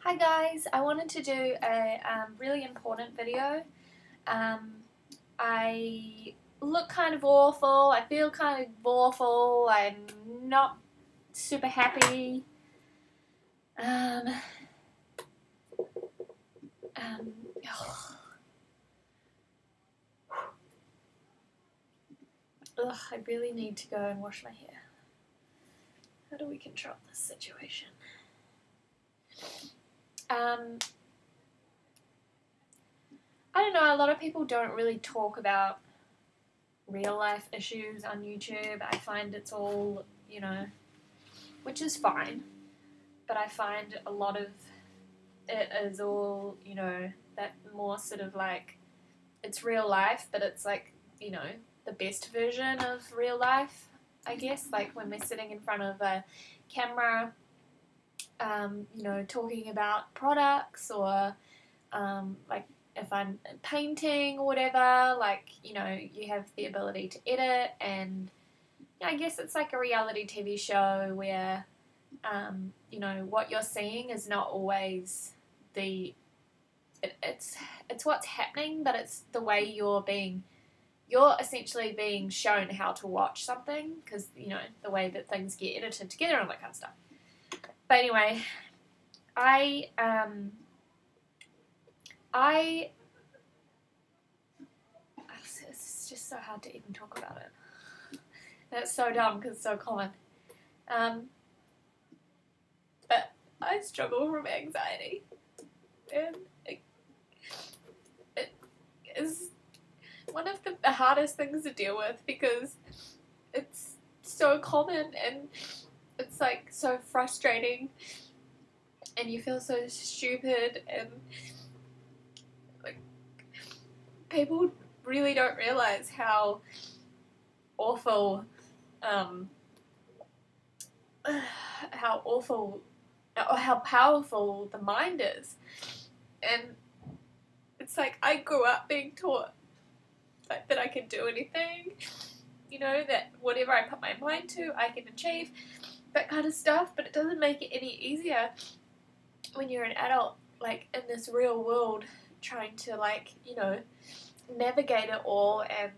Hi guys, I wanted to do a really important video. I look kind of awful, I feel kind of awful, I'm not super happy. Um, um, ugh, I really need to go and wash my hair. How do we control this situation? I don't know, a lot of people don't really talk about real life issues on YouTube. I find it's all, which is fine, but I find a lot of it is all, that more sort of like, it's real life, but it's like, the best version of real life, I guess, like when we're sitting in front of a camera, talking about products or, like, if I'm painting or whatever, like, you have the ability to edit, and I guess it's like a reality TV show where, what you're seeing is not always it's what's happening, but it's the way you're essentially being shown how to watch something, because, the way that things get edited together and all that kind of stuff. But anyway, it's just so hard to even talk about it. That's so dumb because it's so common. But I struggle from anxiety, and it is one of the hardest things to deal with because it's so common and it's like so frustrating, and you feel so stupid, and like people really don't realize how awful how powerful the mind is. And it's like I grew up being taught that I can do anything, that whatever I put my mind to I can achieve, that kind of stuff. But it doesn't make it any easier when you're an adult, like in this real world, trying to, like, navigate it all and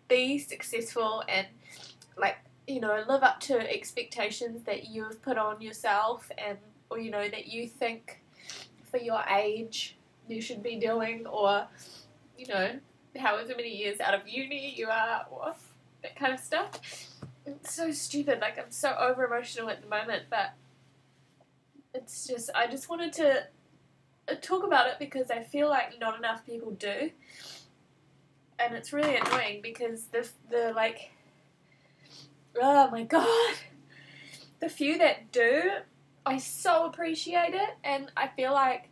be successful and, like, live up to expectations that you've put on yourself, and or that you think for your age you should be doing, or however many years out of uni you are, or that kind of stuff. It's so stupid. Like, I'm so over emotional at the moment, but it's just, I just wanted to talk about it because I feel like not enough people do, and it's really annoying because the like, oh my god, the few that do, I so appreciate it. And I feel like,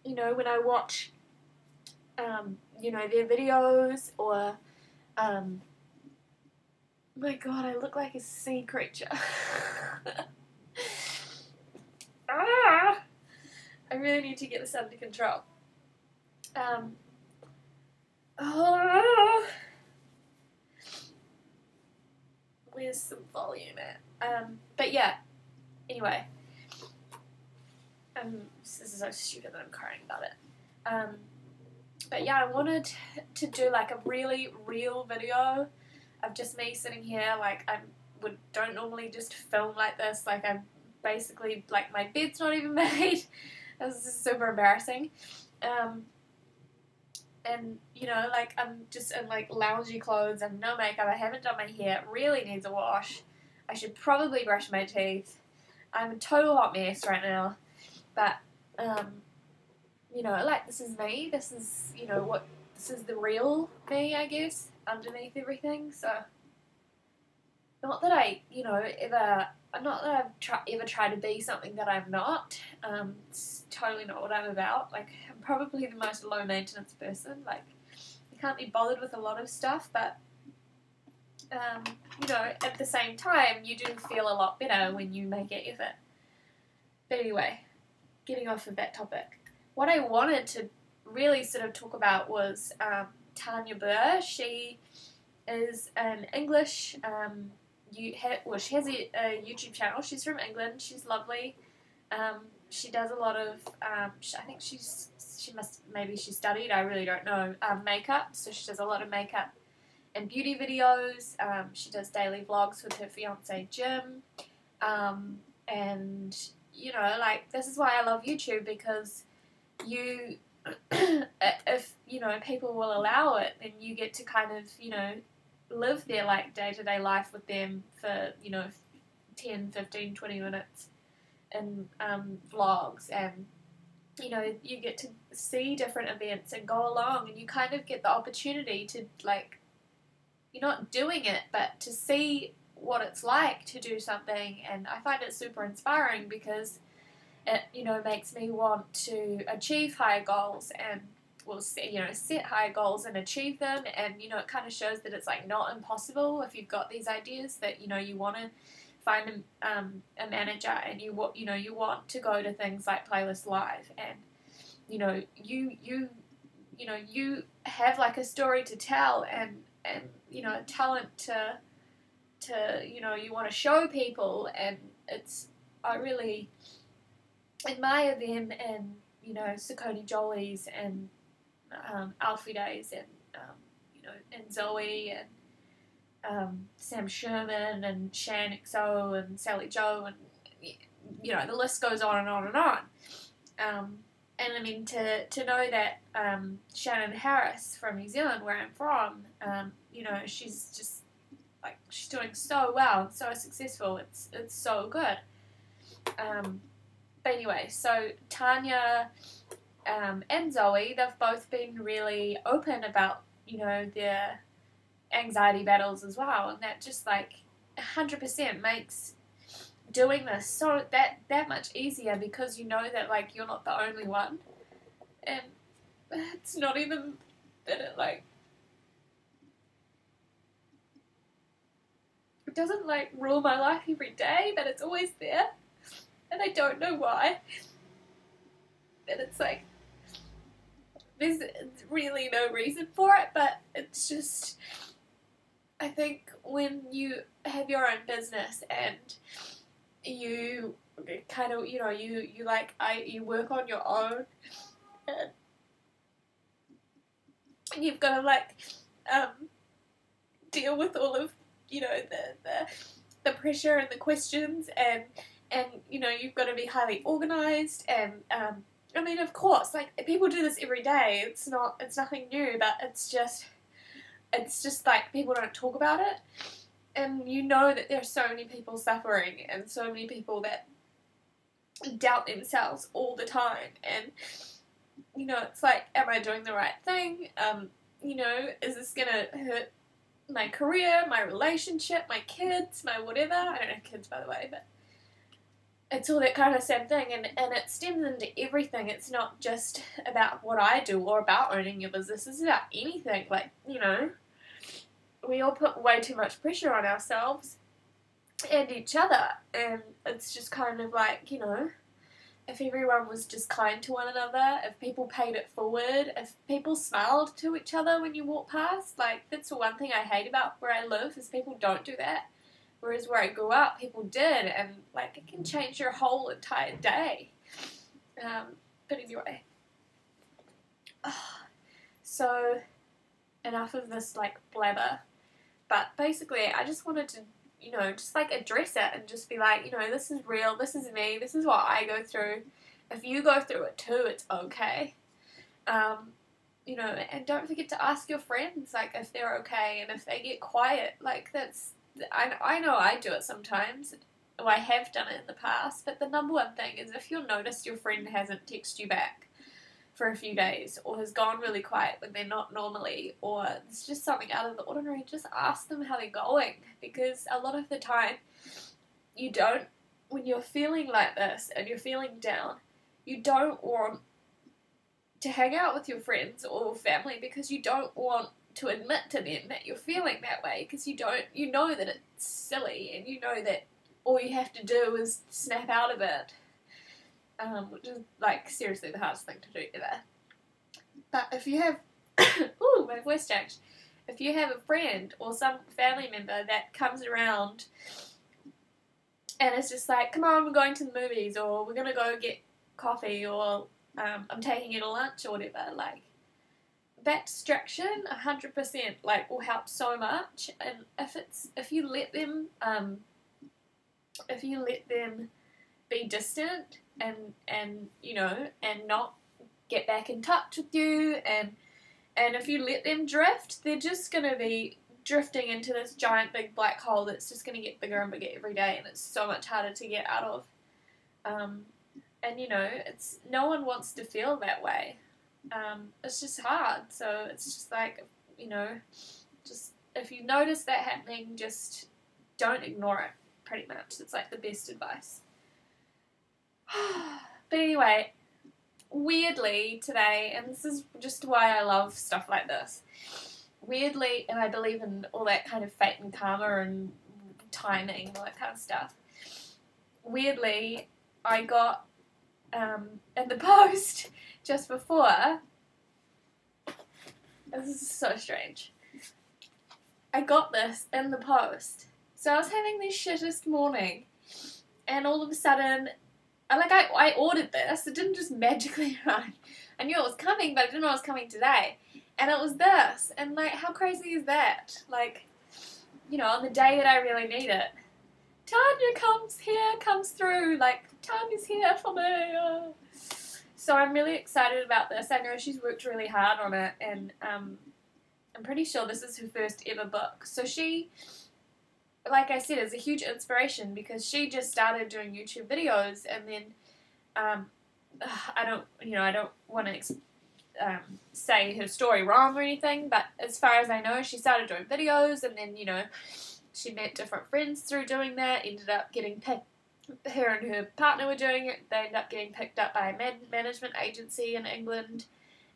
when I watch their videos, or my god, I look like a sea creature. I really need to get this under control. Where's some volume at? But yeah, anyway, this is so stupid that I'm crying about it. But yeah, I wanted to do like a really real video of just me sitting here. Like, don't normally just film like this. Like, I'm basically, like, my bed's not even made. This is super embarrassing. And, like, I'm just in, like, loungy clothes and no makeup. I haven't done my hair. It really needs a wash. I should probably brush my teeth. I'm a total hot mess right now. But, like, this is me. This is, this is the real me, I guess, underneath everything. So, not that I, not that I've ever tried to be something that I'm not. It's totally not what I'm about. Like, I'm probably the most low maintenance person. Like, I can't be bothered with a lot of stuff, but, at the same time, you do feel a lot better when you make an effort. But anyway, getting off of that topic, what I wanted to really sort of talk about was Tanya Burr. She is an English, she has a YouTube channel. She's from England. She's lovely. She does a lot of, I think she studied, I really don't know, makeup. So she does a lot of makeup and beauty videos. She does daily vlogs with her fiance Jim. And, you know, like, this is why I love YouTube, because you, if, you know, people will allow it, then you get to kind of, you know, live their, like, day-to-day life with them for, you know, 10, 15, 20 minutes in vlogs, and, you know, you get to see different events and go along, and you kind of get the opportunity to, like, you're not doing it, but to see what it's like to do something. And I find it super inspiring, because it, you know, makes me want to achieve higher goals, and you know, set higher goals and achieve them. And, you know, it kind of shows that it's, like, not impossible if you've got these ideas that, you know, you want to find a manager, and you know, you want to go to things like Playlist Live, and, you know, you know, you have, like, a story to tell, and you know, a talent to you know, you want to show people. And I really admire them, and, you know, Sakoni Jolie's, and Alfie Days, and you know, and Zoe, and Sam Sherman, and Shan XO, and Sally Joe, and, you know, the list goes on and on and on. And I mean, to know that Shannon Harris from New Zealand, where I'm from, you know, she's just, like, she's doing so well and so successful. It's so good. But anyway, so Tanya and Zoe, they've both been really open about, you know, their anxiety battles as well, and that just, like, 100% makes doing this so that much easier, because you know that, like, you're not the only one. And it's not even that it, like, it doesn't, like, rule my life every day, but it's always there, and I don't know why. And it's like, there's really no reason for it, but it's just, I think when you have your own business, and you kind of, you know, you work on your own, and you've got to, like, deal with all of, you know, the pressure and the questions, and you know, you've got to be highly organized, and I mean, of course, like, people do this every day. It's nothing new, but it's just like, people don't talk about it. And you know that there are so many people suffering, and so many people that doubt themselves all the time. And, you know, it's like, am I doing the right thing? You know, is this going to hurt my career, my relationship, my kids, my whatever? I don't have kids, by the way, but it's all that kind of same thing. And it stems into everything. It's not just about what I do or about owning your business. It's about anything. Like, you know, we all put way too much pressure on ourselves and each other, and it's just kind of like, you know, if everyone was just kind to one another, if people paid it forward, if people smiled to each other when you walk past, like, that's the one thing I hate about where I live, is people don't do that, whereas where I grew up, people did, and, like, it can change your whole entire day. But anyway, so enough of this, like, blabber. But basically, I just wanted to, you know, just, like, address it and just be like, you know, this is real, this is me, this is what I go through. If you go through it too, it's okay. You know, and don't forget to ask your friends, like, if they're okay, and if they get quiet. Like, that's, I know I do it sometimes, or I have done it in the past, but the number one thing is, if you'll notice your friend hasn't texted you back for a few days, or has gone really quiet when they're not normally, or it's just something out of the ordinary, just ask them how they're going, because a lot of the time, you don't, when you're feeling like this, and you're feeling down, you don't want to hang out with your friends or family, because you don't want to admit to them that you're feeling that way, because you know that it's silly, and you know that all you have to do is snap out of it. Which is, like, seriously the hardest thing to do ever. But if you have, ooh, my voice changed. If you have a friend or some family member that comes around And it's just like, come on, we're going to the movies, or we're going to go get coffee, or I'm taking you to lunch or whatever. Like, that distraction, 100%, like, will help so much. And if you let them be distant and you know, and not get back in touch with you, and if you let them drift, they're just going to be drifting into this giant big black hole that's just going to get bigger and bigger every day, and it's so much harder to get out of. And you know, no one wants to feel that way. It's just hard. So it's just like, you know, just if you notice that happening, just don't ignore it, pretty much. It's like the best advice. But anyway, weirdly today, and this is just why I love stuff like this, weirdly, and I believe in all that kind of fate and karma and timing, all that kind of stuff, weirdly, I got in the post just before, this is so strange, I got this in the post. So I was having the shittest morning, and all of a sudden, I ordered this. It didn't just magically arrive. I knew it was coming, but I didn't know it was coming today. And it was this. And, like, how crazy is that? Like, you know, on the day that I really need it. Tanya comes through. Like, Tanya's here for me. So I'm really excited about this. I know she's worked really hard on it. And I'm pretty sure this is her first ever book. So she, like I said, is a huge inspiration because she just started doing YouTube videos, and then I don't want to say her story wrong or anything, but as far as I know, she started doing videos, and then, you know, she met different friends through doing that, ended up getting picked, her and her partner were doing it, they ended up getting picked up by a management agency in England,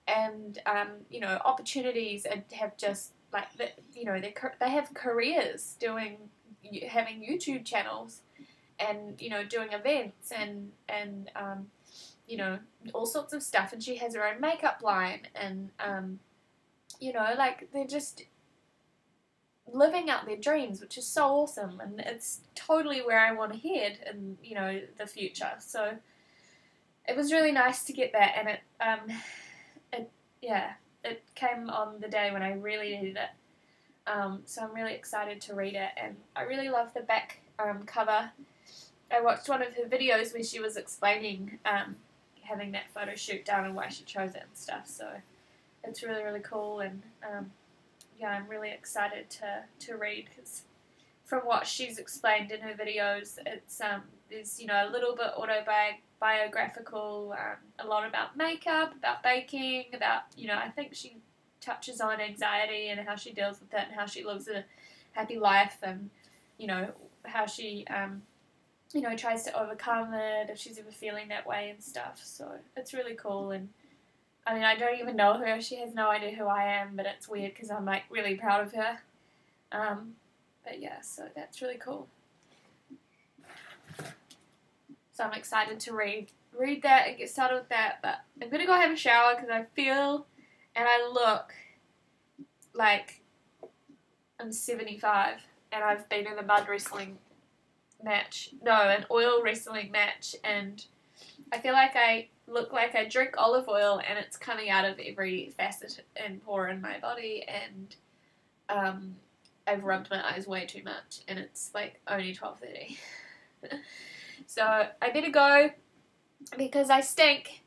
and, you know, opportunities have just, like, you know, they have careers having YouTube channels, and, you know, doing events, and you know, all sorts of stuff, and she has her own makeup line, and, you know, like, they're just living out their dreams, which is so awesome, and it's totally where I want to head in, you know, the future. So it was really nice to get that, and it came on the day when I really needed it. So I'm really excited to read it, and I really love the back cover. I watched one of her videos where she was explaining having that photo shoot done and why she chose it and stuff, so it's really, really cool, and yeah, I'm really excited to read, because from what she's explained in her videos, it's there's, you know, a little bit autobiographical, a lot about makeup, about baking, about, you know, I think she touches on anxiety and how she deals with it and how she lives a happy life, and, you know, how she you know, tries to overcome it if she's ever feeling that way and stuff. So it's really cool, and I mean, I don't even know her. She has no idea who I am, but it's weird because I'm, like, really proud of her. But yeah, so that's really cool. So I'm excited to read that and get started with that. But I'm gonna go have a shower because I feel and I look like I'm 75, and I've been in a mud wrestling match. No, an oil wrestling match, and I feel like I look like I drink olive oil and it's coming out of every facet and pore in my body, and I've rubbed my eyes way too much, and it's like only 12:30. So I better go because I stink,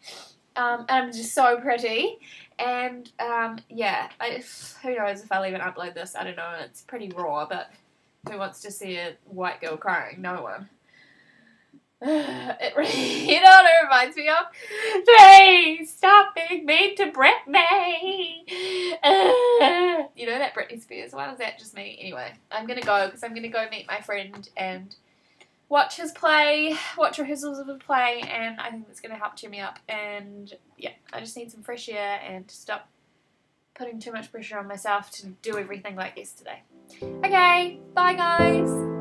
and I'm just so pretty, and yeah, who knows if I'll even upload this, I don't know, it's pretty raw, but who wants to see a white girl crying? No one. It really, you know what it reminds me of? Please stop being mean to Britney. You know that Britney Spears one? Is that just me? Anyway, I'm gonna go because I'm gonna go meet my friend and watch rehearsals of his play, and I think that's gonna help cheer me up. And yeah, I just need some fresh air and to stop putting too much pressure on myself to do everything like yesterday. Okay, bye guys.